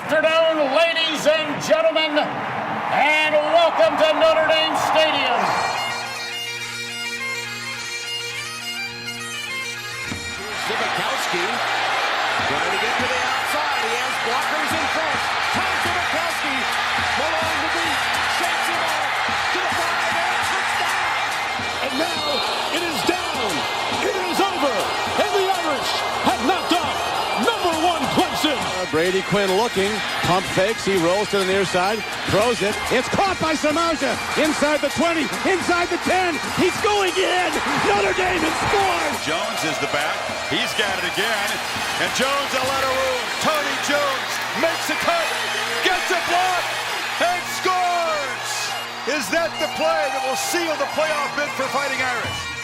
afternoon, ladies and gentlemen, and welcome to Notre Dame Stadium. Zibikowski trying to get to the outside. He has blockers in front. Tom Zibikowski, along the beat, shakes him off to the 5 and touchdown. And now it is down. It is over. And the Irish have knocked off #1 Clemson. Brady Quinn looking, pump fakes, he rolls to the near side, throws it, it's caught by Samaja, inside the 20, inside the 10, he's going in, Notre Dame has scored! Jones is the back, he's got it again, and Jones a lot of room, Tony Jones makes a cut, gets a block, and scores! Is that the play that will seal the playoff bid for Fighting Irish?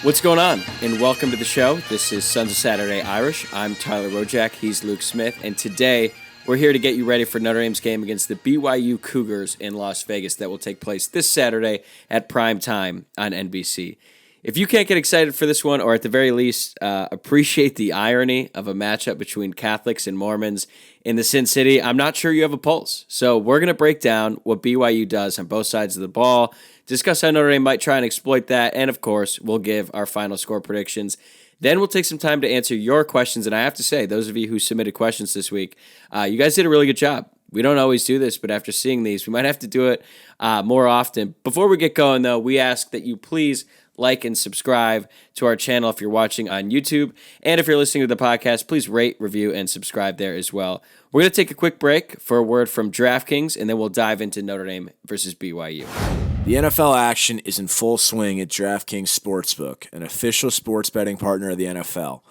What's going on? And welcome to the show. This is Sons of Saturday Irish. I'm Tyler Rojak. He's Luke Smith. And today we're here to get you ready for Notre Dame's game against the BYU Cougars in Las Vegas that will take place this Saturday at prime time on NBC. If you can't get excited for this one, or at the very least appreciate the irony of a matchup between Catholics and Mormons in the Sin City, I'm not sure you have a pulse. So we're going to break down what BYU does on both sides of the ball, discuss how Notre Dame might try and exploit that, and of course, we'll give our final score predictions. Then we'll take some time to answer your questions, and I have to say, those of you who submitted questions this week, you guys did a really good job. We don't always do this, but after seeing these, we might have to do it more often. Before we get going, though, we ask that you please like and subscribe to our channel if you're watching on YouTube. And if you're listening to the podcast, please rate, review, and subscribe there as well. We're going to take a quick break for a word from DraftKings, and then we'll dive into Notre Dame versus BYU. The NFL action is in full swing at DraftKings Sportsbook, an official sports betting partner of the NFL.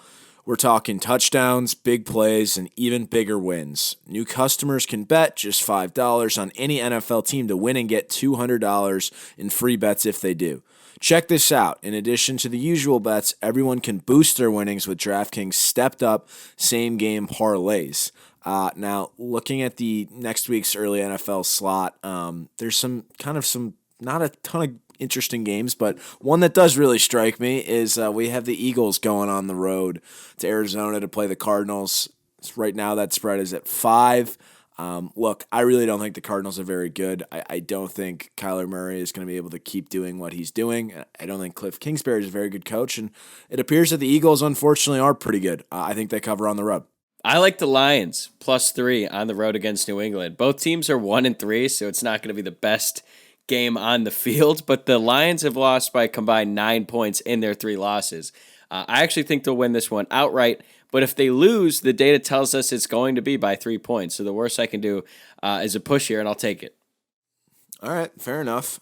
We're talking touchdowns, big plays, and even bigger wins. New customers can bet just $5 on any NFL team to win and get $200 in free bets if they do. Check this out. In addition to the usual bets, everyone can boost their winnings with DraftKings stepped-up same-game parlays. Now, looking at the next week's early NFL slot, there's not a ton of interesting games, but one that does really strike me is we have the Eagles going on the road to Arizona to play the Cardinals. Right now, that spread is at 5. Look, I really don't think the Cardinals are very good. I don't think Kyler Murray is going to be able to keep doing what he's doing. I don't think Cliff Kingsbury is a very good coach, and it appears that the Eagles, unfortunately, are pretty good. I think they cover on the road. I like the Lions, +3 on the road against New England. Both teams are 1-3, so it's not going to be the best game on the field, but the Lions have lost by a combined 9 points in their 3 losses. I actually think they'll win this one outright, but if they lose, the data tells us it's going to be by 3 points. So the worst I can do is a push here, and I'll take it. All right, fair enough.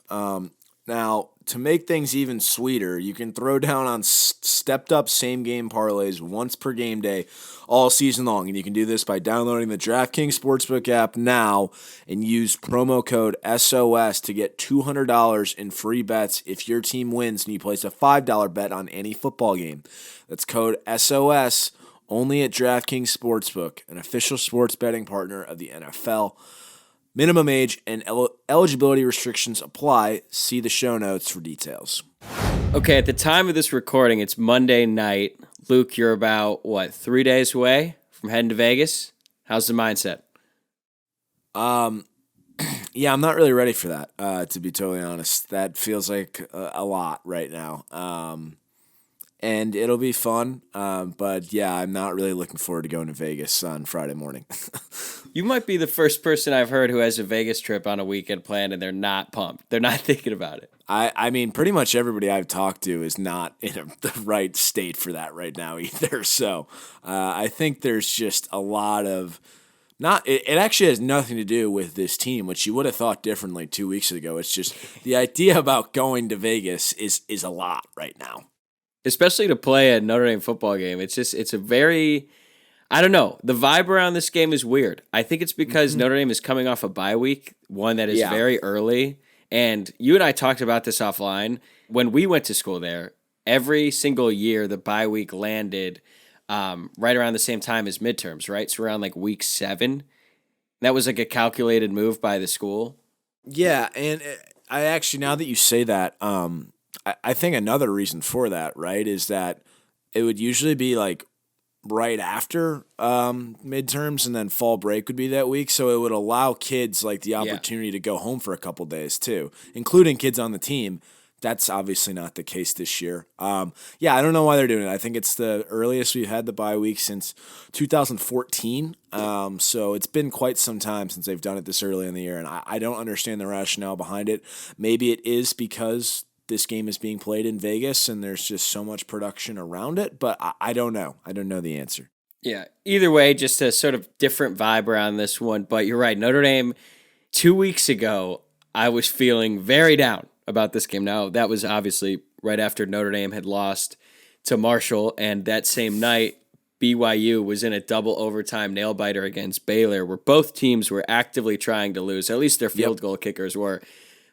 Now, to make things even sweeter, you can throw down on stepped-up same-game parlays once per game day all season long, and you can do this by downloading the DraftKings Sportsbook app now and use promo code SOS to get $200 in free bets if your team wins and you place a $5 bet on any football game. That's code SOS only at DraftKings Sportsbook, an official sports betting partner of the NFL. Minimum age and eligibility restrictions apply. See the show notes for details. Okay, at the time of this recording, it's Monday night. Luke, you're about, 3 days away from heading to Vegas? How's the mindset? Yeah, I'm not really ready for that, to be totally honest. That feels like a lot right now. And it'll be fun, but yeah, I'm not really looking forward to going to Vegas on Friday morning. You might be the first person I've heard who has a Vegas trip on a weekend planned and they're not pumped. They're not thinking about it. I mean, pretty much everybody I've talked to is not in the right state for that right now either. So I think there's just a lot of it actually has nothing to do with this team, which you would have thought differently 2 weeks ago. It's just the idea about going to Vegas is a lot right now. Especially to play a Notre Dame football game. It's a very, I don't know. The vibe around this game is weird. I think it's because Notre Dame is coming off a bye week, one that is very early. And you and I talked about this offline. When we went to school there, every single year the bye week landed right around the same time as midterms, right? So around like week 7. That was like a calculated move by the school. Yeah, and I actually, now that you say that, I think another reason for that, right, is that it would usually be like right after midterms, and then fall break would be that week. So it would allow kids like the opportunity to go home for a couple days too, including kids on the team. That's obviously not the case this year. I don't know why they're doing it. I think it's the earliest we've had the bye week since 2014. So it's been quite some time since they've done it this early in the year, and I don't understand the rationale behind it. Maybe it is because this game is being played in Vegas and there's just so much production around it, but I don't know. I don't know the answer. Yeah, either way, just a sort of different vibe around this one. But you're right, Notre Dame, 2 weeks ago, I was feeling very down about this game. Now, that was obviously right after Notre Dame had lost to Marshall, and that same night, BYU was in a double overtime nail-biter against Baylor, where both teams were actively trying to lose. At least their field goal kickers were.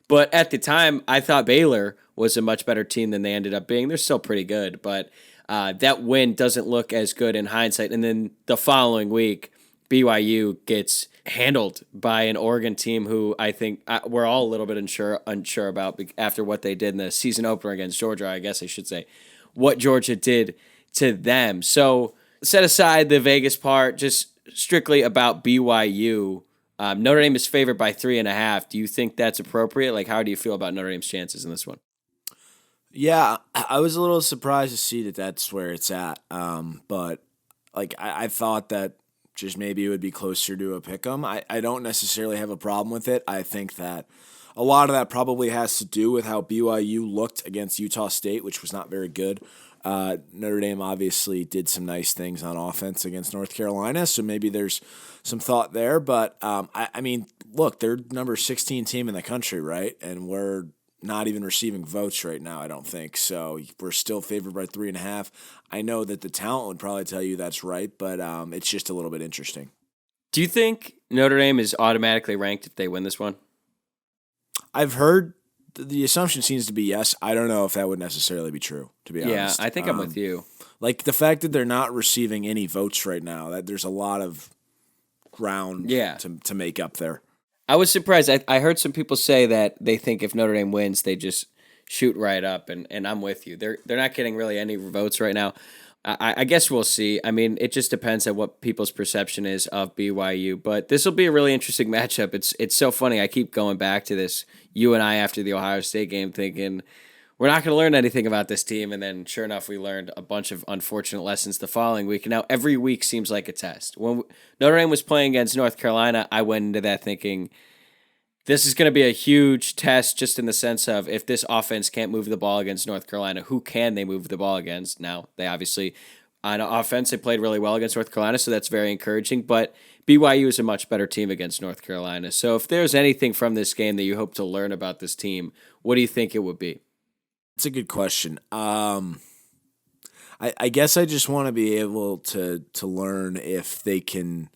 But at the time, I thought Baylor was a much better team than they ended up being. They're still pretty good, but that win doesn't look as good in hindsight. And then the following week, BYU gets handled by an Oregon team who I think we're all a little bit unsure about after what they did in the season opener against Georgia, I guess I should say, what Georgia did to them. So set aside the Vegas part, just strictly about BYU. Notre Dame is favored by 3.5. Do you think that's appropriate? Like, how do you feel about Notre Dame's chances in this one? Yeah, I was a little surprised to see that that's where it's at. But like I thought that just maybe it would be closer to a pick 'em. I don't necessarily have a problem with it. I think that a lot of that probably has to do with how BYU looked against Utah State, which was not very good. Notre Dame obviously did some nice things on offense against North Carolina, so maybe there's some thought there. But I mean, look, they're number 16 team in the country, right? And we're not even receiving votes right now, I don't think. So we're still favored by 3.5. I know that the talent would probably tell you that's right, but it's just a little bit interesting. Do you think Notre Dame is automatically ranked if they win this one? I've heard the assumption seems to be yes. I don't know if that would necessarily be true, to be honest. Yeah, I think I'm with you. Like the fact that they're not receiving any votes right now, that there's a lot of ground to make up there. I was surprised. I heard some people say that they think if Notre Dame wins, they just shoot right up, and I'm with you. They're not getting really any votes right now. I guess we'll see. I mean, it just depends on what people's perception is of BYU. But this will be a really interesting matchup. It's so funny. I keep going back to this. You and I after the Ohio State game thinking we're not going to learn anything about this team, and then sure enough, we learned a bunch of unfortunate lessons the following week. And now every week seems like a test. When Notre Dame was playing against North Carolina, I went into that thinking this is going to be a huge test just in the sense of if this offense can't move the ball against North Carolina, who can they move the ball against? Now, they obviously, on offense, they played really well against North Carolina, so that's very encouraging. But BYU is a much better team against North Carolina. So if there's anything from this game that you hope to learn about this team, what do you think it would be? It's a good question. I guess I just want to be able to learn if they can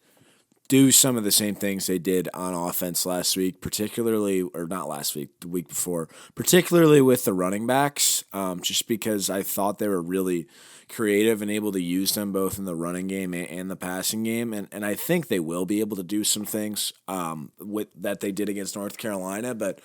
do some of the same things they did on offense last week, particularly, or not last week, the week before, particularly with the running backs, just because I thought they were really creative and able to use them both in the running game and the passing game. And I think they will be able to do some things with that they did against North Carolina, but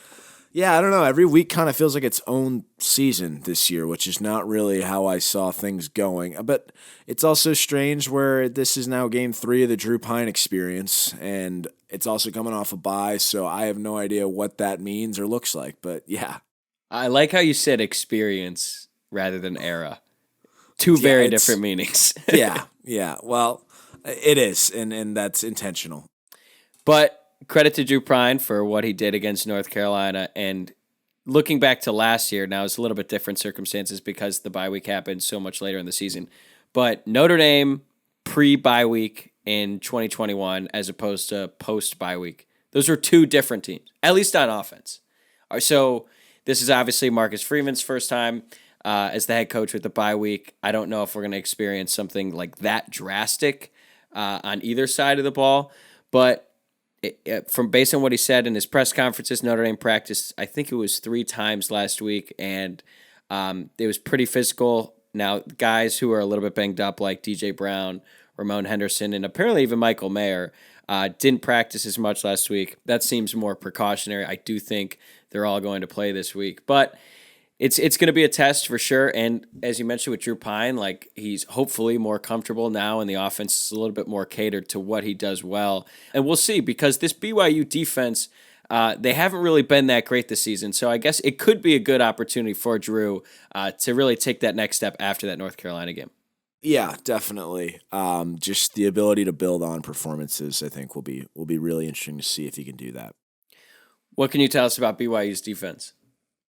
yeah, I don't know. Every week kind of feels like its own season this year, which is not really how I saw things going. But it's also strange where this is now game 3 of the Drew Pine experience, and it's also coming off a bye, so I have no idea what that means or looks like. But yeah. I like how you said experience rather than era. Two very different meanings. Yeah. Well, it is, and that's intentional. But credit to Drew Pine for what he did against North Carolina. And looking back to last year, now it's a little bit different circumstances because the bye week happened so much later in the season. But Notre Dame pre-bye week in 2021 as opposed to post-bye week, those are two different teams, at least on offense. So this is obviously Marcus Freeman's first time as the head coach with the bye week. I don't know if we're going to experience something like that drastic on either side of the ball, but from based on what he said in his press conferences, Notre Dame practiced, I think it was 3 times last week, and it was pretty physical. Now, guys who are a little bit banged up, like DJ Brown, Ramon Henderson, and apparently even Michael Mayer, didn't practice as much last week. That seems more precautionary. I do think they're all going to play this week. But It's going to be a test for sure. And as you mentioned with Drew Pine, like he's hopefully more comfortable now, and the offense is a little bit more catered to what he does well. And we'll see, because this BYU defense, they haven't really been that great this season. So I guess it could be a good opportunity for Drew to really take that next step after that North Carolina game. Yeah, definitely. Just the ability to build on performances, I think, will be really interesting to see if he can do that. What can you tell us about BYU's defense?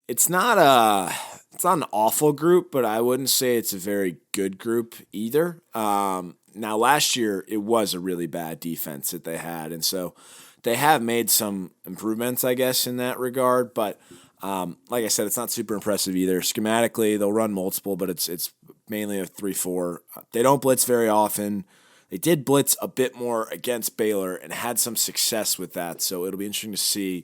It's not an awful group, but I wouldn't say it's a very good group either. Now, last year it was a really bad defense that they had, and so they have made some improvements, I guess, in that regard. But like I said, it's not super impressive either. Schematically, they'll run multiple, but it's mainly a 3-4. They don't blitz very often. They did blitz a bit more against Baylor and had some success with that, so it'll be interesting to see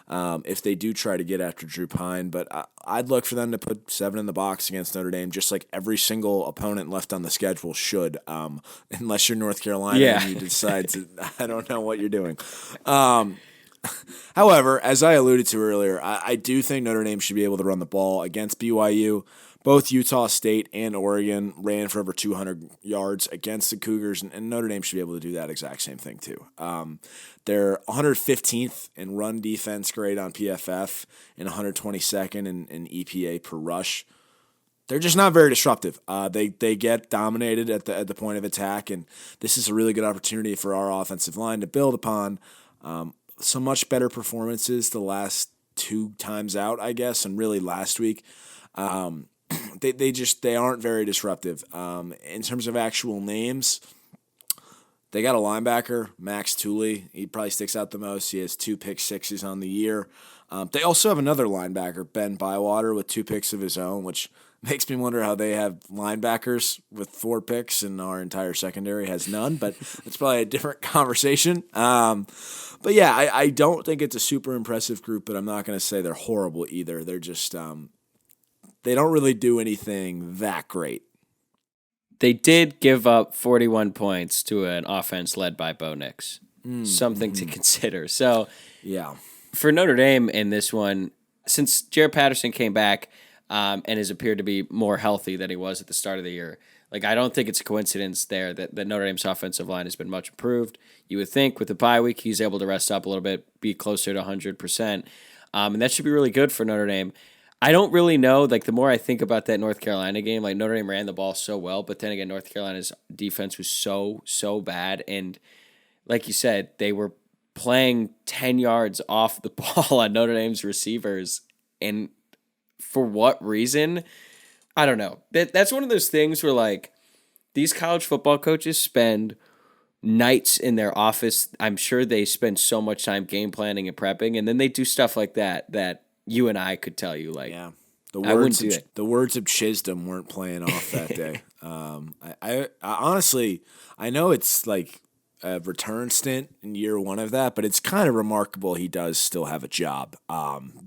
if they do try to get after Drew Pine. But I'd look for them to put 7 in the box against Notre Dame, just like every single opponent left on the schedule should, unless you're North Carolina and you decide to, I don't know what you're doing. However, as I alluded to earlier, I do think Notre Dame should be able to run the ball against BYU. Both Utah State and Oregon ran for over 200 yards against the Cougars, and Notre Dame should be able to do that exact same thing too. They're 115th in run defense grade on PFF and 122nd in EPA per rush. They're just not very disruptive. They get dominated at the point of attack, and this is a really good opportunity for our offensive line to build upon some much better performances the last 2 times out, I guess, and really last week. They aren't very disruptive. In terms of actual names, they got a linebacker, Max Tooley. He probably sticks out the most. He has 2 pick sixes on the year. They also have another linebacker, Ben Bywater, with 2 picks of his own, which makes me wonder how they have linebackers with 4 picks and our entire secondary has none, but it's probably a different conversation. But yeah, I don't think it's a super impressive group, but I'm not going to say they're horrible either. They're just they don't really do anything that great. They did give up 41 points to an offense led by Bo Nix. Something to consider. So, yeah, for Notre Dame in this one, since Jared Patterson came back and has appeared to be more healthy than he was at the start of the year, like I don't think it's a coincidence there that Notre Dame's offensive line has been much improved. You would think with the bye week he's able to rest up a little bit, be closer to 100%, and that should be really good for Notre Dame. I don't really know, like the more I think about that North Carolina game, like Notre Dame ran the ball so well, but then again, North Carolina's defense was so bad. And like you said, they were playing 10 yards off the ball on Notre Dame's receivers. And for what reason? I don't know. That's one of those things where like these college football coaches spend nights in their office. I'm sure they spend so much time game planning and prepping, and then they do stuff like that you and I could tell you, like, yeah, the words of Chisholm weren't playing off that day. I honestly, I know it's like a return stint in year 1 of that, but it's kind of remarkable he does still have a job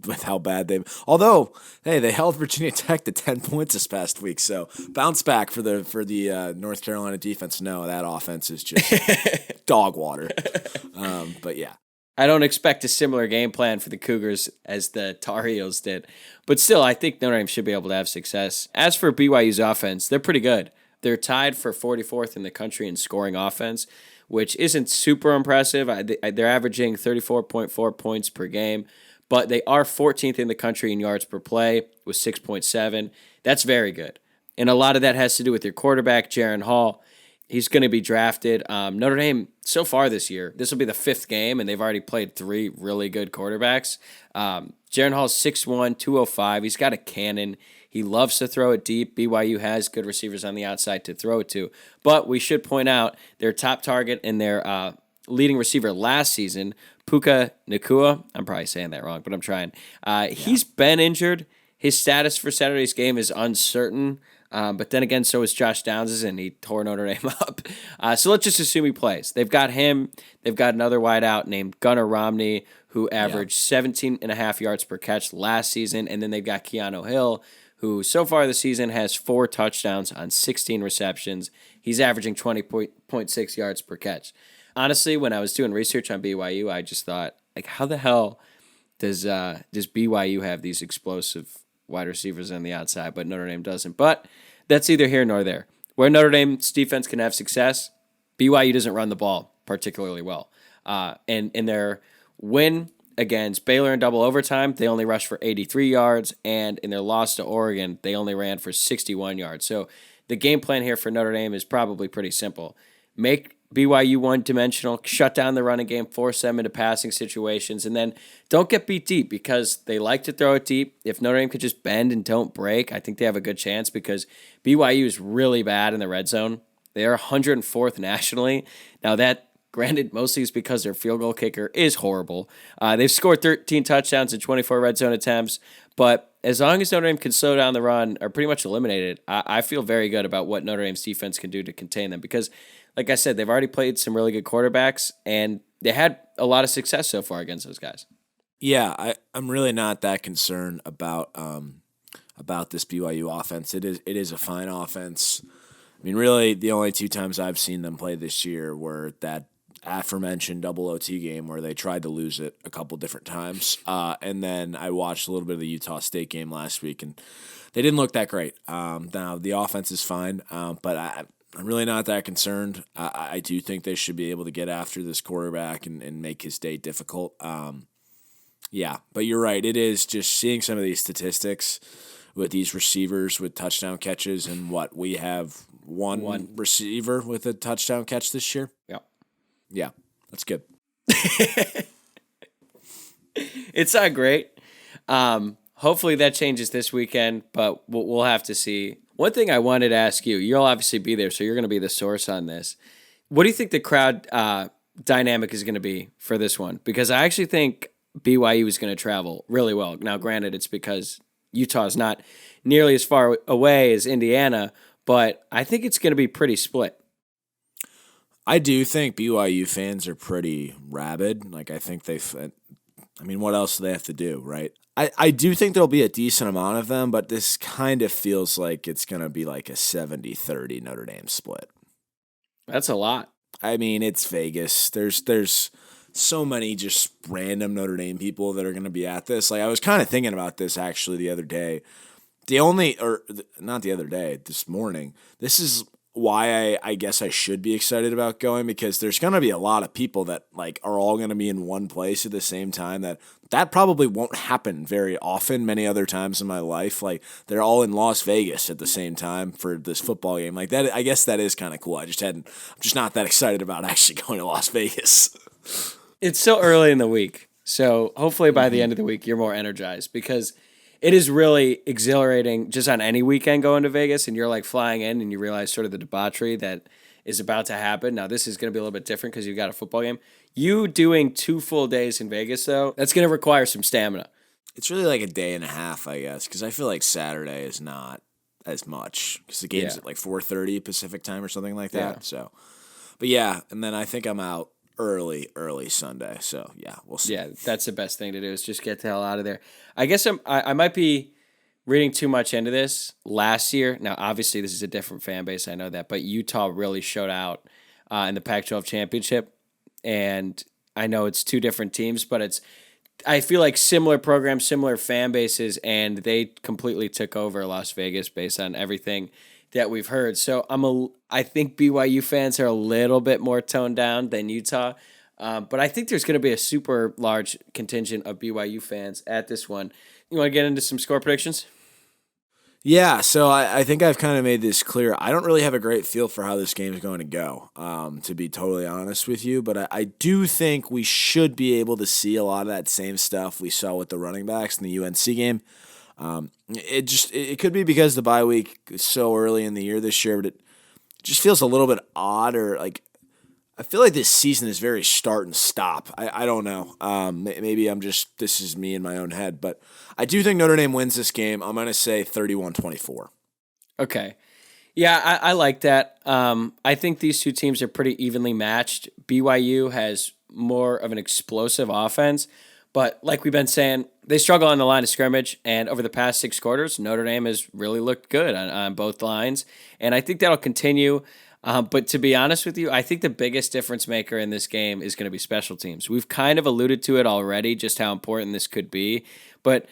with how bad they've. Although, hey, they held Virginia Tech to 10 points this past week, so bounce back for the North Carolina defense. No, that offense is just dog water. But yeah. I don't expect a similar game plan for the Cougars as the Tar Heels did. But still, I think Notre Dame should be able to have success. As for BYU's offense, they're pretty good. They're tied for 44th in the country in scoring offense, which isn't super impressive. They're averaging 34.4 points per game, but they are 14th in the country in yards per play with 6.7. That's very good. And a lot of that has to do with your quarterback, Jaron Hall. He's going to be drafted. Notre Dame, so far this year, this will be the 5th game, and they've already played 3 really good quarterbacks. Jaron Hall's 6'1", 205. He's got a cannon. He loves to throw it deep. BYU has good receivers on the outside to throw it to. But we should point out their top target and their leading receiver last season, Puka Nacua. I'm probably saying that wrong, but I'm trying. He's been injured. His status for Saturday's game is uncertain. But then again, so is Josh Downs', and he tore Notre Dame up. So let's just assume he plays. They've got him. They've got another wideout named Gunnar Romney, who averaged 17.5 yards per catch last season. And then they've got Keanu Hill, who so far this season has 4 touchdowns on 16 receptions. He's averaging 20.6 yards per catch. Honestly, when I was doing research on BYU, I just thought, like, how the hell does BYU have these explosive wide receivers on the outside, but Notre Dame doesn't. But that's either here nor there. Where Notre Dame's defense can have success, BYU doesn't run the ball particularly well. And in their win against Baylor in double overtime, they only rushed for 83 yards, and in their loss to Oregon, they only ran for 61 yards. So the game plan here for Notre Dame is probably pretty simple. Make BYU one-dimensional, shut down the running game, force them into passing situations, and then don't get beat deep because they like to throw it deep. If Notre Dame could just bend and don't break, I think they have a good chance because BYU is really bad in the red zone. They are 104th nationally. Now that, granted, mostly is because their field goal kicker is horrible. They've scored 13 touchdowns in 24 red zone attempts, but as long as Notre Dame can slow down the run or pretty much eliminate it, I feel very good about what Notre Dame's defense can do to contain them because, like I said, they've already played some really good quarterbacks, and they had a lot of success so far against those guys. Yeah, I'm really not that concerned about this BYU offense. It is a fine offense. I mean, really, the only two times I've seen them play this year were that aforementioned double OT game where they tried to lose it a couple different times. And then I watched a little bit of the Utah State game last week, and they didn't look that great. Now, the offense is fine, but I'm really not that concerned. I do think they should be able to get after this quarterback and make his day difficult. Yeah, but you're right. It is just seeing some of these statistics with these receivers with touchdown catches and what we have one receiver with a touchdown catch this year. Yeah. Yeah, that's good. It's not great. Hopefully that changes this weekend, but we'll have to see. One thing I wanted to ask you, you'll obviously be there, so you're going to be the source on this. What do you think the crowd dynamic is going to be for this one? Because I actually think BYU is going to travel really well. Now, granted, it's because Utah is not nearly as far away as Indiana, but I think it's going to be pretty split. I do think BYU fans are pretty rabid. Like, I think what else do they have to do, right? I do think there'll be a decent amount of them, but this kind of feels like it's going to be like a 70-30 Notre Dame split. That's a lot. I mean, it's Vegas. There's so many just random Notre Dame people that are going to be at this. Like, I was kind of thinking about this actually the other day. Not the other day, this morning. This is why I guess I should be excited about going, because there's going to be a lot of people that like are all going to be in one place at the same time. That probably won't happen very often many other times in my life. Like, they're all in Las Vegas at the same time for this football game. Like, that, I guess that is kind of cool. I'm just not that excited about actually going to Las Vegas. It's so early in the week, so hopefully by the end of the week you're more energized, because it is really exhilarating just on any weekend going to Vegas and you're like flying in and you realize sort of the debauchery that is about to happen. Now, this is going to be a little bit different because you've got a football game. You doing 2 full days in Vegas, though, that's going to require some stamina. It's really like a day and a half, I guess, because I feel like Saturday is not as much because the game's at like 4:30 Pacific time or something like that. Yeah. So, but yeah, and then I think I'm out early Sunday. So yeah, we'll see. Yeah, that's the best thing to do is just get the hell out of there. I guess I might be reading too much into this. Last year, now obviously this is a different fan base, I know that, but Utah really showed out in the Pac-12 championship, and I know it's 2 different teams, but I feel like similar programs, similar fan bases, and they completely took over Las Vegas based on everything that we've heard. So I think BYU fans are a little bit more toned down than Utah, but I think there's going to be a super large contingent of BYU fans at this one. You want to get into some score predictions? Yeah, so I think I've kind of made this clear. I don't really have a great feel for how this game is going to go, to be totally honest with you, but I do think we should be able to see a lot of that same stuff we saw with the running backs in the UNC game. It could be because the bye week is so early in the year this year, but it just feels a little bit odd, or like I feel like this season is very start and stop. I don't know. Maybe this is me in my own head, but I do think Notre Dame wins this game. I'm going to say 31-24. Okay. Yeah, I like that. I think these 2 teams are pretty evenly matched. BYU has more of an explosive offense, but like we've been saying, they struggle on the line of scrimmage, and over the past 6 quarters, Notre Dame has really looked good on both lines, and I think that'll continue. But to be honest with you, I think the biggest difference maker in this game is going to be special teams. We've kind of alluded to it already, just how important this could be, but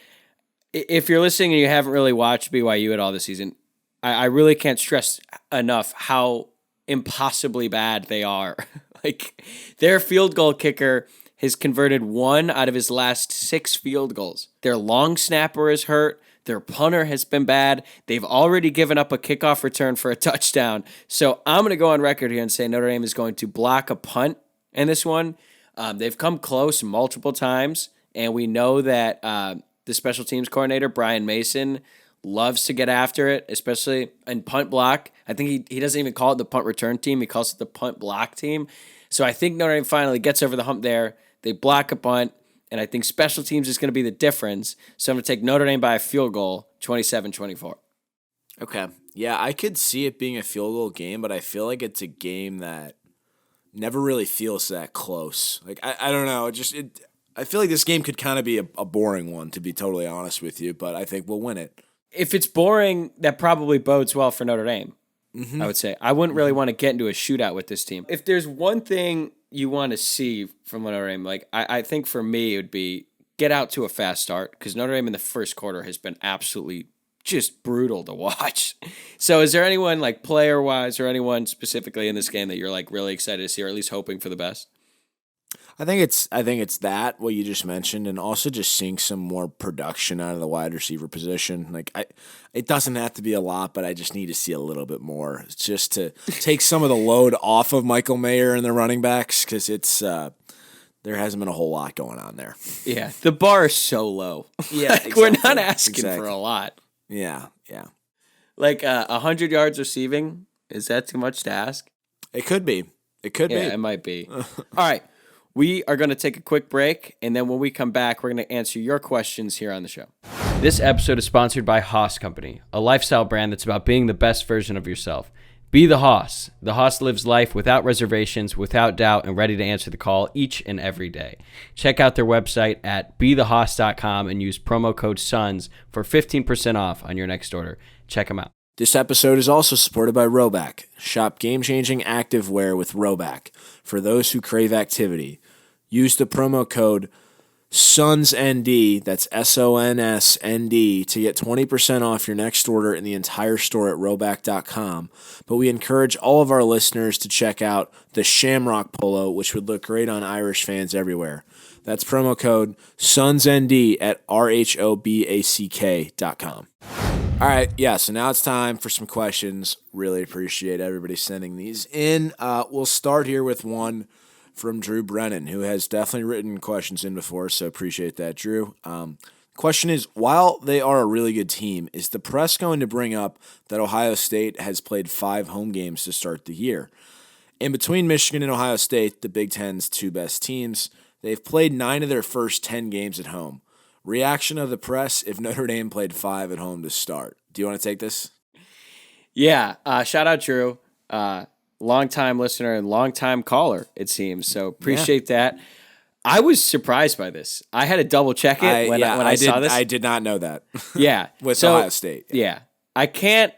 If you're listening and you haven't really watched BYU at all this season, I really can't stress enough how impossibly bad they are. Like, their field goal kicker has converted 1 out of his last 6 field goals. Their long snapper is hurt. Their punter has been bad. They've already given up a kickoff return for a touchdown. So I'm going to go on record here and say Notre Dame is going to block a punt in this one. They've come close multiple times, and we know that the special teams coordinator, Brian Mason, loves to get after it, especially in punt block. I think he doesn't even call it the punt return team. He calls it the punt block team. So I think Notre Dame finally gets over the hump there. They block a punt, and I think special teams is going to be the difference. So I'm going to take Notre Dame by a field goal, 27-24. Okay. Yeah, I could see it being a field goal game, but I feel like it's a game that never really feels that close. Like, I don't know. I feel like this game could kind of be a boring one, to be totally honest with you, but I think we'll win it. If it's boring, that probably bodes well for Notre Dame, I would say. I wouldn't really want to get into a shootout with this team. If there's one thing you want to see from Notre Dame, like I think for me it would be get out to a fast start, because Notre Dame in the first quarter has been absolutely just brutal to watch. So is there anyone, like, player-wise or anyone specifically in this game that you're, like, really excited to see, or at least hoping for the best? I think it's that, what you just mentioned, and also just seeing some more production out of the wide receiver position. Like, it doesn't have to be a lot, but I just need to see a little bit more. It's just to take some of the load off of Michael Mayer and the running backs, because it's there hasn't been a whole lot going on there. Yeah, the bar is so low. Yeah, like, exactly. We're not asking for a lot. Yeah. Like 100 yards receiving, is that too much to ask? It could be. Yeah, it might be. All right. We are going to take a quick break, and then when we come back, we're going to answer your questions here on the show. This episode is sponsored by Haas Company, a lifestyle brand that's about being the best version of yourself. Be the Haas. The Haas lives life without reservations, without doubt, and ready to answer the call each and every day. Check out their website at bethehaas.com and use promo code SONS for 15% off on your next order. Check them out. This episode is also supported by Rhoback. Shop game-changing active wear with Rhoback for those who crave activity. Use the promo code SONSND, that's SONSND, to get 20% off your next order in the entire store at Rhoback.com. But we encourage all of our listeners to check out the Shamrock Polo, which would look great on Irish fans everywhere. That's promo code SONSND at RHOBACK.com. All right, yeah, so now it's time for some questions. Really appreciate everybody sending these in. We'll start here with one from Drew Brennan, who has definitely written questions in before, so appreciate that, Drew. Question is, while they are a really good team, is the press going to bring up that Ohio State has played 5 home games to start the year? In between Michigan and Ohio State, the Big Ten's 2 best teams, they've played 9 of their first 10 games at home. Reaction of the press if Notre Dame played 5 at home to start. Do you want to take this? Yeah, shout out Drew. Long-time listener and long-time caller, it seems. So appreciate that. I was surprised by this. I had to double-check it when I saw this. I did not know that. Yeah. With Ohio State. Yeah. I can't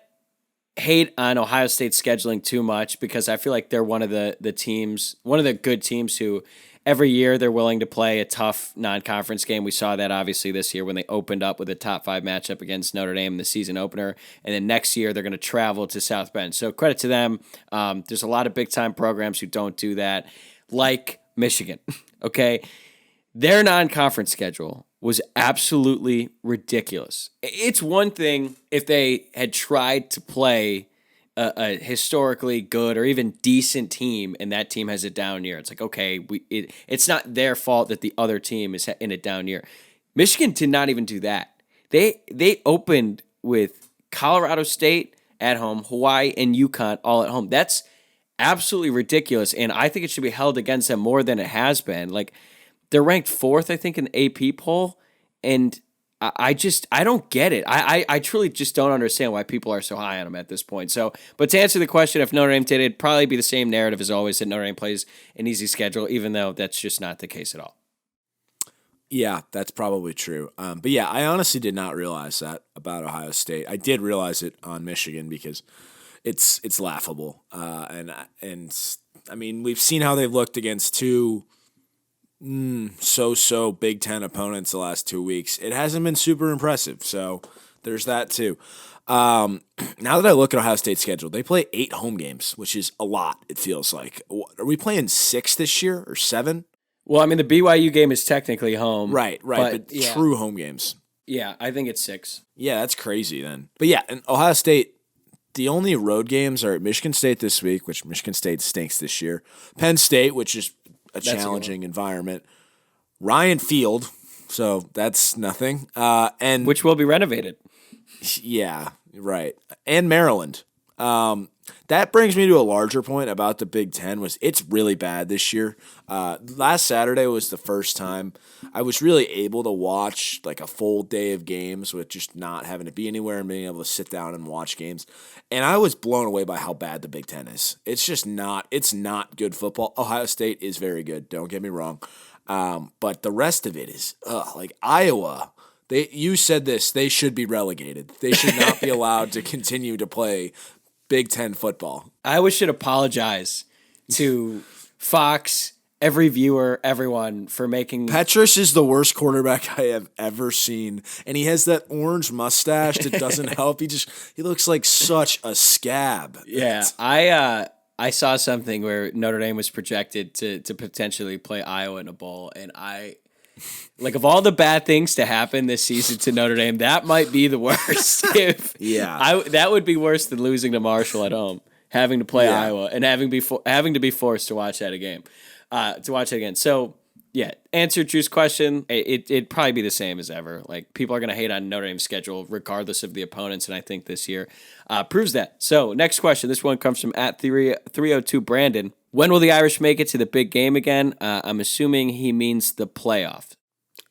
hate on Ohio State's scheduling too much, because I feel like they're one of the teams, one of the good teams who every year they're willing to play a tough non-conference game. We saw that obviously this year when they opened up with a top 5 matchup against Notre Dame in the season opener. And then next year they're going to travel to South Bend. So credit to them. There's a lot of big-time programs who don't do that, like Michigan. Okay? Their non-conference schedule was absolutely ridiculous. It's one thing if they had tried to play a historically good or even decent team, and that team has a down year. It's like, okay, it's not their fault that the other team is in a down year. Michigan did not even do that. They opened with Colorado State at home, Hawaii, and UConn all at home. That's absolutely ridiculous, and I think it should be held against them more than it has been. Like, they're ranked 4th, I think, in the AP poll, and I don't get it. I truly just don't understand why people are so high on them at this point. So, but to answer the question, if Notre Dame did, it'd probably be the same narrative as always, that Notre Dame plays an easy schedule, even though that's just not the case at all. Yeah, that's probably true. But yeah, I honestly did not realize that about Ohio State. I did realize it on Michigan because it's laughable. And I mean, we've seen how they've looked against 2 so Big Ten opponents the last 2 weeks. It hasn't been super impressive, so there's that too. Now that I look at Ohio State's schedule, they play 8 home games, which is a lot, it feels like. Are we playing 6 this year or 7? Well, I mean, the BYU game is technically home. Right, but true home games. Yeah, I think it's 6. Yeah, that's crazy then. But yeah, and Ohio State, the only road games are at Michigan State this week, which Michigan State stinks this year. Penn State, which is a challenging environment. Ryan Field, so that's nothing. And which will be renovated. Yeah, right. And Maryland. That brings me to a larger point about the Big Ten. It's really bad this year. Last Saturday was the first time I was really able to watch like a full day of games with just not having to be anywhere and being able to sit down and watch games. And I was blown away by how bad the Big Ten is. It's not good football. Ohio State is very good. Don't get me wrong. But the rest of it is like Iowa. You said this. They should be relegated. They should not be allowed to continue to play Big Ten football. Iowa should apologize to Fox, every viewer, everyone for making... Petrus is the worst quarterback I have ever seen, and he has that orange mustache that doesn't help. He looks like such a scab. Yeah, I saw something where Notre Dame was projected to potentially play Iowa in a bowl, and like, of all the bad things to happen this season to Notre Dame, that might be the worst. That would be worse than losing to Marshall at home, having to play Iowa, and having to be forced to watch that again. So, yeah, answer Drew's question. It'd probably be the same as ever. Like, people are going to hate on Notre Dame's schedule regardless of the opponents, and I think this year proves that. So, next question. This one comes from @302 Brandon. When will the Irish make it to the big game again? I'm assuming he means the playoff.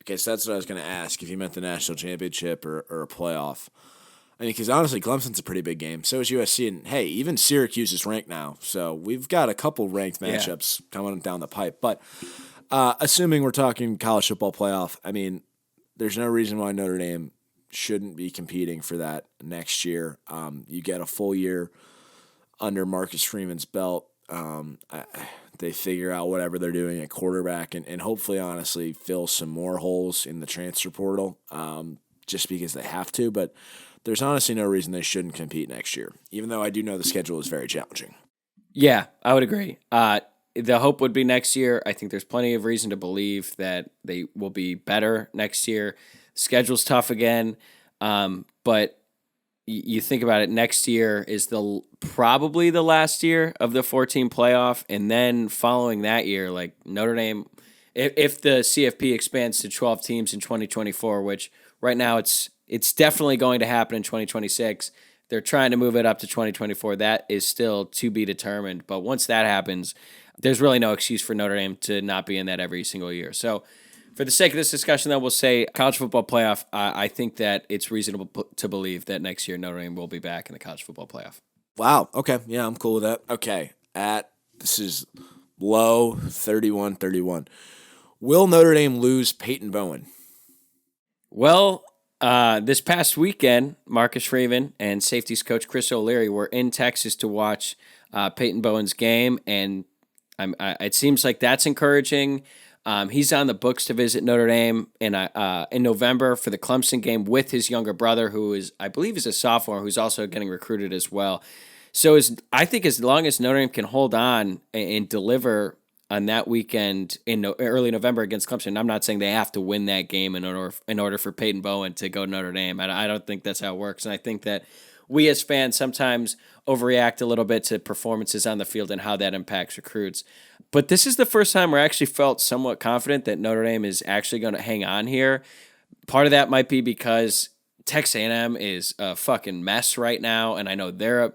Okay, so that's what I was going to ask, if you meant the national championship or a playoff. I mean, because honestly, Clemson's a pretty big game. So is USC, and hey, even Syracuse is ranked now. So we've got a couple ranked matchups coming down the pipe. But assuming we're talking college football playoff, I mean, there's no reason why Notre Dame shouldn't be competing for that next year. You get a full year under Marcus Freeman's belt. They figure out whatever they're doing at quarterback and hopefully, honestly, fill some more holes in the transfer portal just because they have to. But there's honestly no reason they shouldn't compete next year, even though I do know the schedule is very challenging. Yeah, I would agree. The hope would be next year. I think there's plenty of reason to believe that they will be better next year. Schedule's tough again, but you think about it, next year is probably the last year of the 14 playoff, and then following that year, like Notre Dame, if the CFP expands to 12 teams in 2024, which right now it's definitely going to happen in 2026. They're trying to move it up to 2024. That is still to be determined, but once that happens, there's really no excuse for Notre Dame to not be in that every single year. So, for the sake of this discussion, though, we'll say college football playoff. I think that it's reasonable to believe that next year Notre Dame will be back in the college football playoff. Wow. Okay. Yeah, I'm cool with that. Okay. This is low 31-31. Will Notre Dame lose Peyton Bowen? Well, this past weekend, Marcus Freeman and safeties coach Chris O'Leary were in Texas to watch Peyton Bowen's game, and it seems like that's encouraging. He's on the books to visit Notre Dame in November for the Clemson game with his younger brother, who is, I believe, is a sophomore, who's also getting recruited as well. So I think as long as Notre Dame can hold on and deliver on that weekend in early November against Clemson, I'm not saying they have to win that game in order for Peyton Bowen to go to Notre Dame. I don't think that's how it works, and I think that we as fans sometimes overreact a little bit to performances on the field and how that impacts recruits. But this is the first time we're actually felt somewhat confident that Notre Dame is actually going to hang on here. Part of that might be because Texas A&M is a fucking mess right now, and I know they're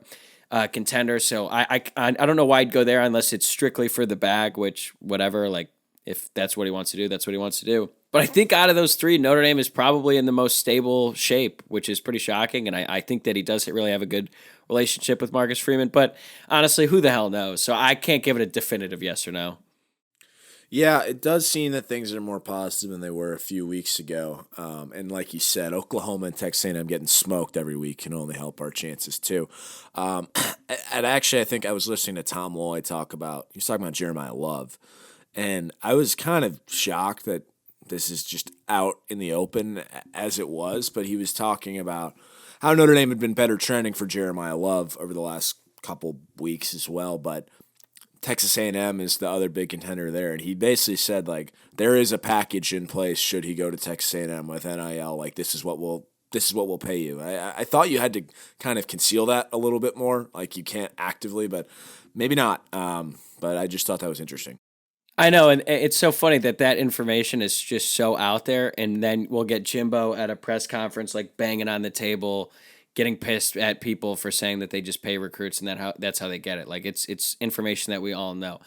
a contender. So I don't know why I'd go there unless it's strictly for the bag, which whatever, like if that's what he wants to do, that's what he wants to do. But I think out of those three, Notre Dame is probably in the most stable shape, which is pretty shocking. And I think that he does really have a good relationship with Marcus Freeman. But honestly, who the hell knows? So I can't give it a definitive yes or no. Yeah, it does seem that things are more positive than they were a few weeks ago. And like you said, Oklahoma and Texas A&M getting smoked every week can only help our chances too. And actually, I think I was listening to Tom Loy he was talking about Jeremiah Love. And I was kind of shocked that this is just out in the open as it was, but he was talking about how Notre Dame had been better trending for Jeremiah Love over the last couple weeks as well, but Texas A&M is the other big contender there, and he basically said, like, there is a package in place should he go to Texas A&M with NIL, like, this is what we'll pay you. I thought you had to kind of conceal that a little bit more, like you can't actively, but maybe not. But I just thought that was interesting. I know, and it's so funny that information is just so out there, and then we'll get Jimbo at a press conference like banging on the table, getting pissed at people for saying that they just pay recruits and that's how they get it. Like it's information that we all know.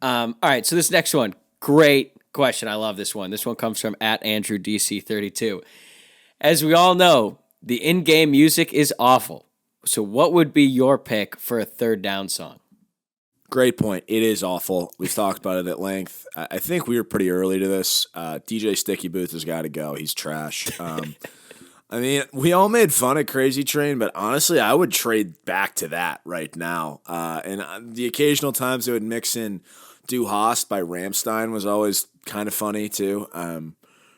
All right, so this next one, great question. I love this one. This one comes from @AndrewDC32. As we all know, the in-game music is awful. So what would be your pick for a third down song? Great point. It is awful. We've talked about it at length. I think we were pretty early to this. DJ Sticky Booth has got to go. He's trash. I mean, we all made fun of Crazy Train, but honestly, I would trade back to that right now. And the occasional times they would mix in Du Hast by Rammstein was always kind of funny too.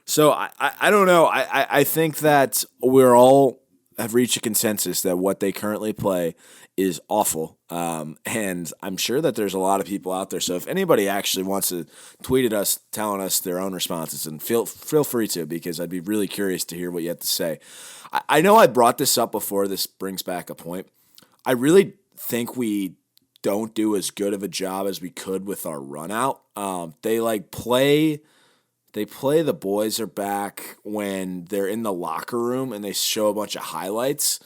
So I don't know. I think that we're all have reached a consensus that what they currently play is awful. And I'm sure that there's a lot of people out there. So if anybody actually wants to tweet at us telling us their own responses, and feel free to, because I'd be really curious to hear what you have to say. I know I brought this up before. This brings back a point. I really think we don't do as good of a job as we could with our run out. They play The Boys Are Back when they're in the locker room and they show a bunch of highlights.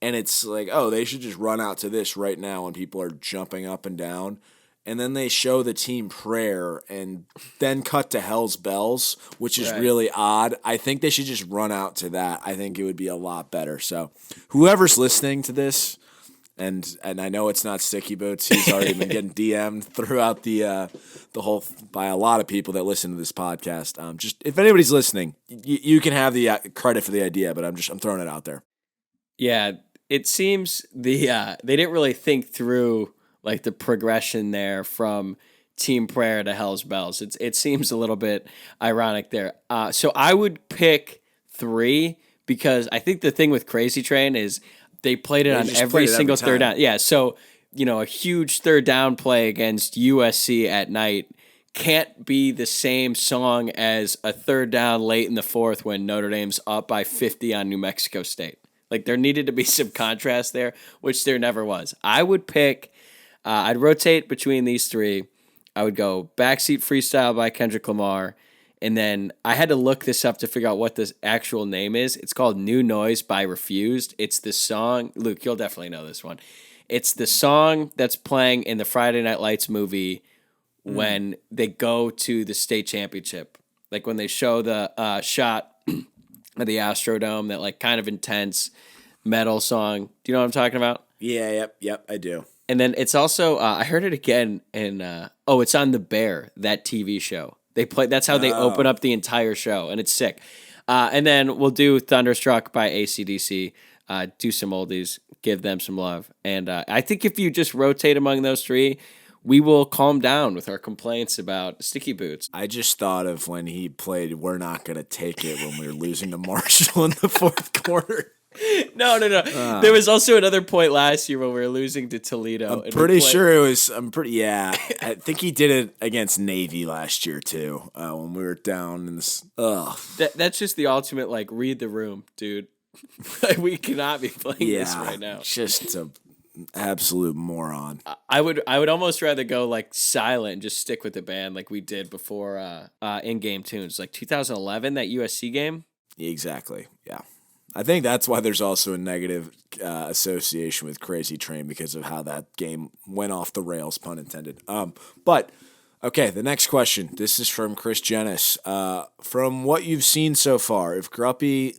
And it's like, oh, they should just run out to this right now when people are jumping up and down. And then they show the team prayer and then cut to Hell's Bells, which is really odd. I think they should just run out to that. I think it would be a lot better. So whoever's listening to this, and I know it's not Sticky Boots. He's already been getting DM'd throughout the whole by a lot of people that listen to this podcast. Just if anybody's listening, you can have the credit for the idea, but I'm throwing it out there. Yeah, it seems they didn't really think through like the progression there from Team Prayer to Hell's Bells. It seems a little bit ironic there. So I would pick 3 because I think the thing with Crazy Train is they played it on every single third down. Yeah, so a huge third down play against USC at night can't be the same song as a third down late in the fourth when Notre Dame's up by 50 on New Mexico State. Like there needed to be some contrast there, which there never was. I would pick, I'd rotate between these 3. I would go Backseat Freestyle by Kendrick Lamar. And then I had to look this up to figure out what the actual name is. It's called New Noise by Refused. It's the song, Luke, you'll definitely know this one. It's the song that's playing in the Friday Night Lights movie when they go to the state championship. Like when they show the shot of the Astrodome, that like kind of intense metal song. Do you know what I'm talking about? Yeah, yep, I do. And then it's also, I heard it again in, it's on The Bear, that TV show. They play. That's how they open up the entire show, and it's sick. And then we'll do Thunderstruck by AC/DC, do some oldies, give them some love. And I think if you just rotate among those 3, we will calm down with our complaints about Sticky Boots. I just thought of when he played We're Not Gonna Take It when we were losing to Marshall in the fourth quarter. No. There was also another point last year when we were losing to Toledo. I'm pretty sure it was. Yeah. I think he did it against Navy last year too. When we were down in this. That's just the ultimate like read the room, dude. We cannot be playing this right now. Just an absolute moron. I would almost rather go like silent and just stick with the band like we did before in-game tunes, like 2011 that USC game. Exactly. Yeah. I think that's why there's also a negative association with Crazy Train because of how that game went off the rails, pun intended. But, okay, the next question. This is from Chris Jennis. From what you've seen so far, if Gruppy,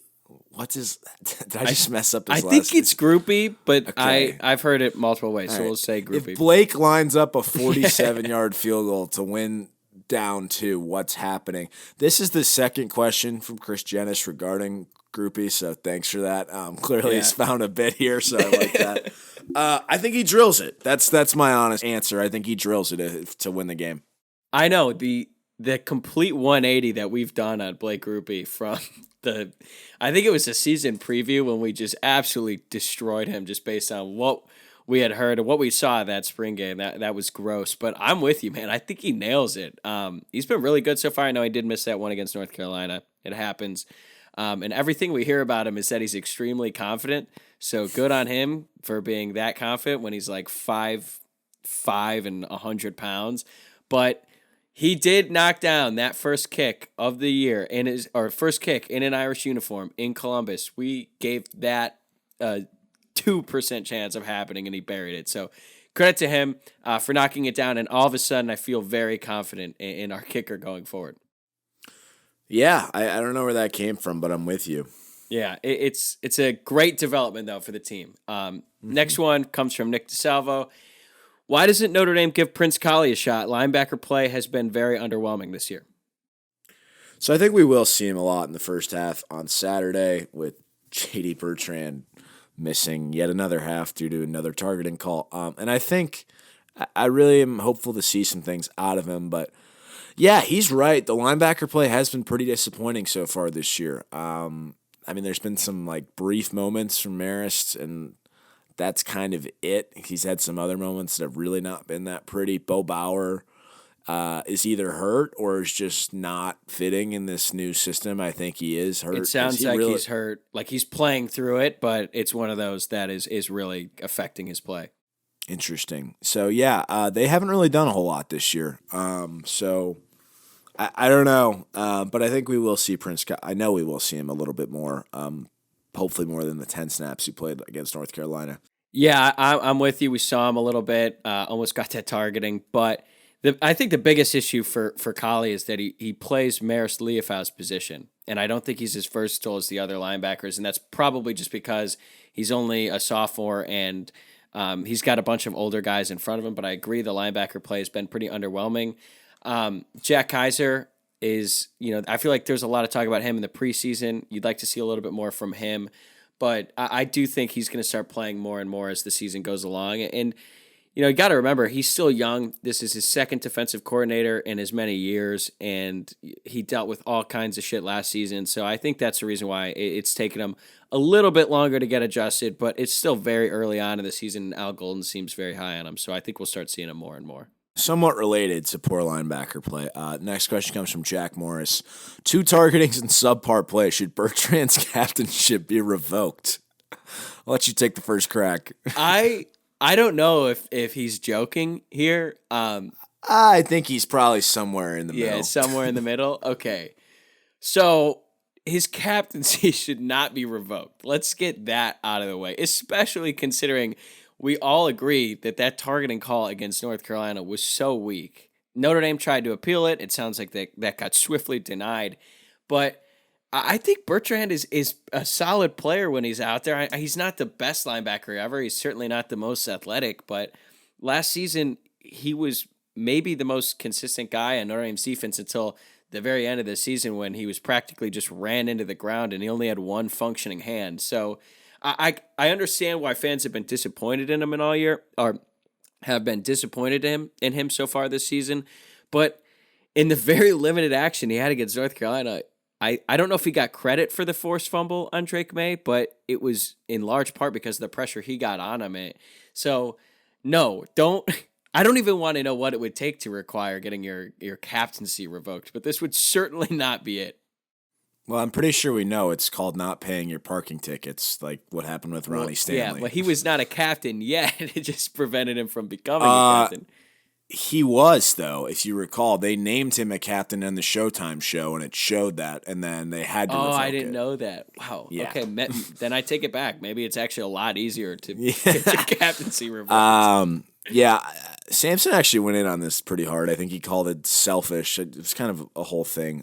did I just mess up his last? I think it's Groupie, but okay. I've heard it multiple ways, so we'll say Groupie. If Blake lines up a 47-yard field goal to win down 2, what's happening? This is the second question from Chris Jennis regarding Groupie, so thanks for that. Clearly he's found a bit here, so I like that. I think he drills it. That's my honest answer. I think he drills it to win the game. I know the complete 180 that we've done on Blake Grupe from I think it was a season preview when we just absolutely destroyed him just based on what we had heard and what we saw that spring game. That was gross. But I'm with you, man. I think he nails it. He's been really good so far. I know he did miss that one against North Carolina. It happens. And everything we hear about him is that he's extremely confident. So good on him for being that confident when he's like 5'5" and 100 pounds. But he did knock down that first kick of the year first kick in an Irish uniform in Columbus. We gave that a 2% chance of happening, and he buried it. So credit to him for knocking it down. And all of a sudden, I feel very confident in our kicker going forward. Yeah, I don't know where that came from, but I'm with you. Yeah, it's a great development, though, for the team. Next one comes from Nick DeSalvo. Why doesn't Notre Dame give Prince Kollie a shot? Linebacker play has been very underwhelming this year. So I think we will see him a lot in the first half on Saturday with J.D. Bertrand missing yet another half due to another targeting call. And I think I really am hopeful to see some things out of him. But, yeah, he's right. The linebacker play has been pretty disappointing so far this year. I mean, there's been some, like, brief moments from Marist, and that's kind of it. He's had some other moments that have really not been that pretty. Bo Bauer is either hurt or is just not fitting in this new system. I think he is hurt. It sounds like he's hurt. Like he's playing through it, but it's one of those that is really affecting his play. Interesting. So, yeah, they haven't really done a whole lot this year. So I don't know. But I think we will see I know we will see him a little bit more, hopefully more than the 10 snaps he played against North Carolina. Yeah, I'm with you. We saw him a little bit, almost got that targeting. But I think the biggest issue for Kollie is that he plays Marist Liufau's position. And I don't think he's as versatile as the other linebackers. And that's probably just because he's only a sophomore and he's got a bunch of older guys in front of him. But I agree the linebacker play has been pretty underwhelming. Jack Kaiser is, I feel like there's a lot of talk about him in the preseason. You'd like to see a little bit more from him. But I do think he's going to start playing more and more as the season goes along. And, you got to remember, he's still young. This is his second defensive coordinator in as many years, and he dealt with all kinds of shit last season. So I think that's the reason why it's taken him a little bit longer to get adjusted, but it's still very early on in the season, and Al Golden seems very high on him. So I think we'll start seeing him more and more. Somewhat related to poor linebacker play. Next question comes from Jack Morris. 2 targetings and subpar play. Should Bertrand's captainship be revoked? I'll let you take the first crack. I don't know if he's joking here. I think he's probably somewhere in the middle. Yeah, somewhere in the middle. Okay. So his captaincy should not be revoked. Let's get that out of the way, especially considering we all agree that targeting call against North Carolina was so weak. Notre Dame tried to appeal it. It sounds like that got swiftly denied. But I think Bertrand is a solid player when he's out there. He's not the best linebacker ever. He's certainly not the most athletic. But last season, he was maybe the most consistent guy on Notre Dame's defense until the very end of the season when he was practically just ran into the ground and he only had one functioning hand. So I understand why fans have been disappointed in him in all year, or have been disappointed in him so far this season. But in the very limited action he had against North Carolina, I don't know if he got credit for the forced fumble on Drake May, but it was in large part because of the pressure he got on him. So, no, I don't even want to know what it would take to require getting your captaincy revoked, but this would certainly not be it. Well, I'm pretty sure we know it's called not paying your parking tickets, like what happened with Ronnie Stanley. Yeah, but he was not a captain yet. It just prevented him from becoming a captain. He was, though, if you recall. They named him a captain in the Showtime show, and it showed that, and then they had to revoke I didn't know that. Wow. Yeah. Okay, then I take it back. Maybe it's actually a lot easier to get your captaincy revoked. Yeah, Sampson actually went in on this pretty hard. I think he called it selfish. It was kind of a whole thing.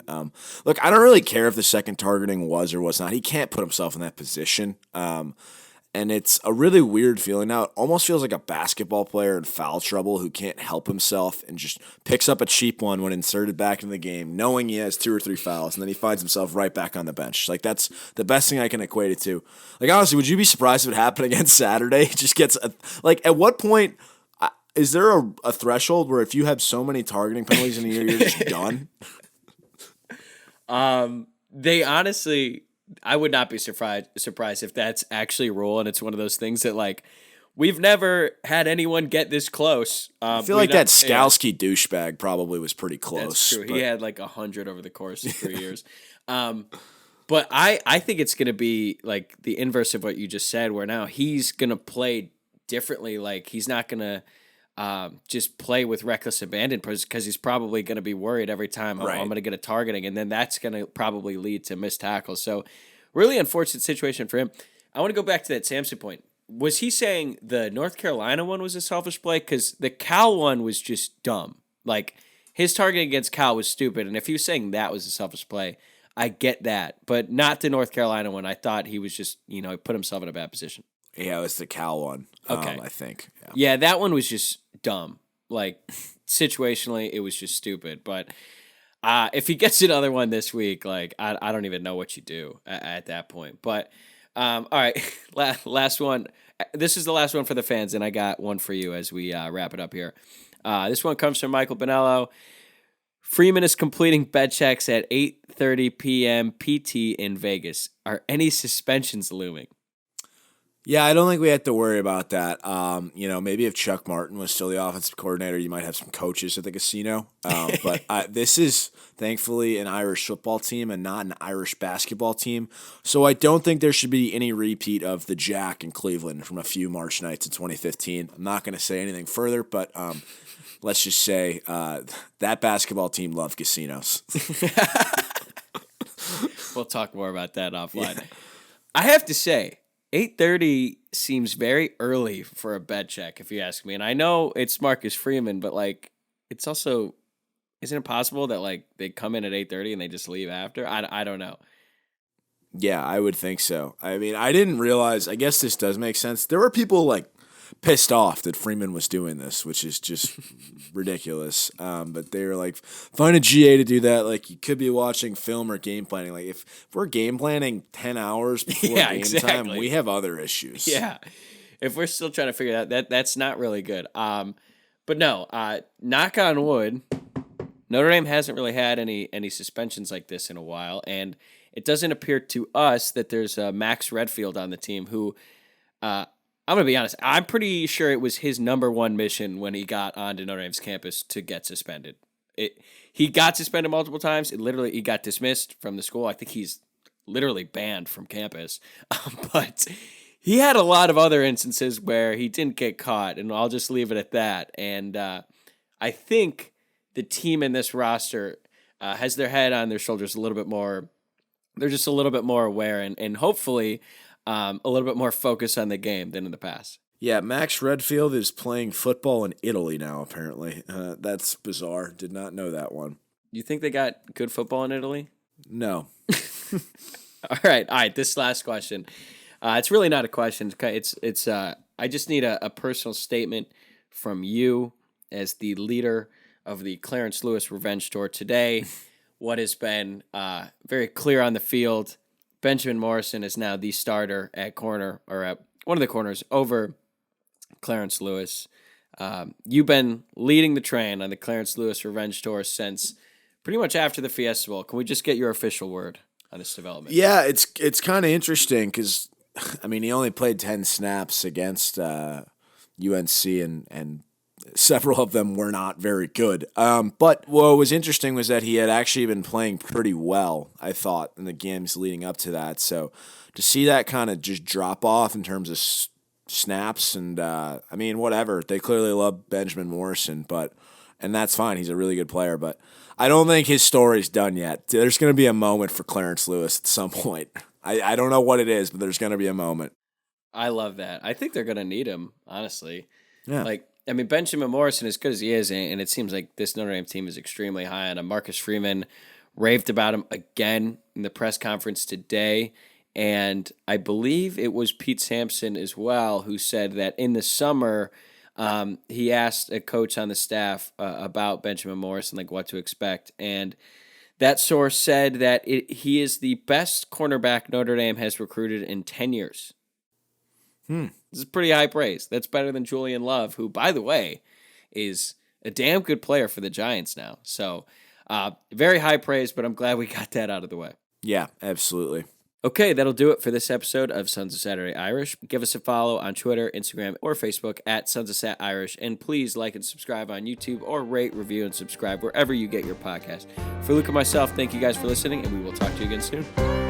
Look, I don't really care if the second targeting was or was not. He can't put himself in that position. And it's a really weird feeling now. It almost feels like a basketball player in foul trouble who can't help himself and just picks up a cheap one when inserted back in the game, knowing he has 2 or 3 fouls, and then he finds himself right back on the bench. Like, that's the best thing I can equate it to. Like, honestly, would you be surprised if it happened again Saturday? He just gets, at what point... is there a threshold where if you have so many targeting penalties in a year, you're just done? They honestly, I would not be surprised if that's actually a rule, and it's one of those things that like we've never had anyone get this close. I feel like that Skalski douchebag probably was pretty close. That's true. He had like 100 over the course of 3 years. But I think it's going to be like the inverse of what you just said, where now he's going to play differently. Like he's not going to just play with reckless abandon because he's probably going to be worried every time, I'm going to get a targeting, and then that's going to probably lead to missed tackles. So really unfortunate situation for him. I want to go back to that Sampson point. Was he saying the North Carolina one was a selfish play? Because the Cal one was just dumb. Like his targeting against Cal was stupid, and if he was saying that was a selfish play, I get that, but not the North Carolina one. I thought he was just, he put himself in a bad position. Yeah, it was the Cal one. Okay. I think. Yeah, that one was just dumb. Like, situationally, it was just stupid. But if he gets another one this week, like, I don't even know what you do at that point. But, all right, last one. This is the last one for the fans, and I got one for you as we wrap it up here. This one comes from Michael Bonello. Freeman is completing bed checks at 8:30 p.m. PT in Vegas. Are any suspensions looming? Yeah, I don't think we have to worry about that. Maybe if Chuck Martin was still the offensive coordinator, you might have some coaches at the casino. But this is thankfully an Irish football team and not an Irish basketball team. So I don't think there should be any repeat of the Jack in Cleveland from a few March nights in 2015. I'm not going to say anything further, but let's just say that basketball team loved casinos. We'll talk more about that offline. Yeah. I have to say, 8:30 seems very early for a bed check, if you ask me. And I know it's Marcus Freeman, but like, it's also, isn't it possible that like they come in at 8:30 and they just leave after? I don't know. Yeah, I would think so. I mean, I didn't realize, I guess this does make sense. There were people like pissed off that Freeman was doing this, which is just ridiculous. But they were like, find a GA to do that. Like, you could be watching film or game planning. Like, if we're game planning 10 hours before game time, we have other issues. Yeah. If we're still trying to figure that, that's not really good. But no, knock on wood, Notre Dame hasn't really had any suspensions like this in a while. And it doesn't appear to us that there's Max Redfield on the team who, I'm going to be honest, I'm pretty sure it was his number one mission when he got onto Notre Dame's campus to get suspended. He got suspended multiple times. He got dismissed from the school. I think he's literally banned from campus. But he had a lot of other instances where he didn't get caught, and I'll just leave it at that. And I think the team in this roster has their head on their shoulders a little bit more. They're just a little bit more aware and hopefully a little bit more focus on the game than in the past. Yeah, Max Redfield is playing football in Italy now, apparently. That's bizarre. Did not know that one. You think they got good football in Italy? No. All right. This last question. It's really not a question. It's. I just need a personal statement from you as the leader of the Clarence Lewis Revenge Tour today. What has been very clear on the field. Benjamin Morrison is now the starter at corner, or at one of the corners over Clarence Lewis. You've been leading the train on the Clarence Lewis Revenge Tour since pretty much after the Fiesta Bowl. Can we just get your official word on this development? Yeah, it's kind of interesting because, I mean, he only played 10 snaps against UNC, and several of them were not very good. But what was interesting was that he had actually been playing pretty well, I thought, in the games leading up to that. So to see that kind of just drop off in terms of snaps and, I mean, whatever. They clearly love Benjamin Morrison, and that's fine. He's a really good player, but I don't think his story's done yet. There's going to be a moment for Clarence Lewis at some point. I don't know what it is, but there's going to be a moment. I love that. I think they're going to need him, honestly. Yeah. I mean, Benjamin Morrison, as good as he is, and it seems like this Notre Dame team is extremely high on him. Marcus Freeman raved about him again in the press conference today, and I believe it was Pete Sampson as well who said that in the summer he asked a coach on the staff about Benjamin Morrison, like what to expect, and that source said that he is the best cornerback Notre Dame has recruited in 10 years. This is pretty high praise. That's better than Julian Love, who, by the way, is a damn good player for the Giants now. So very high praise, but I'm glad we got that out of the way. Yeah, absolutely. Okay, that'll do it for this episode of Sons of Saturday Irish. Give us a follow on Twitter, Instagram, or Facebook at Sons of Sat Irish, and please like and subscribe on YouTube or rate, review, and subscribe wherever you get your podcast. For Luke and myself, thank you guys for listening, and we will talk to you again soon.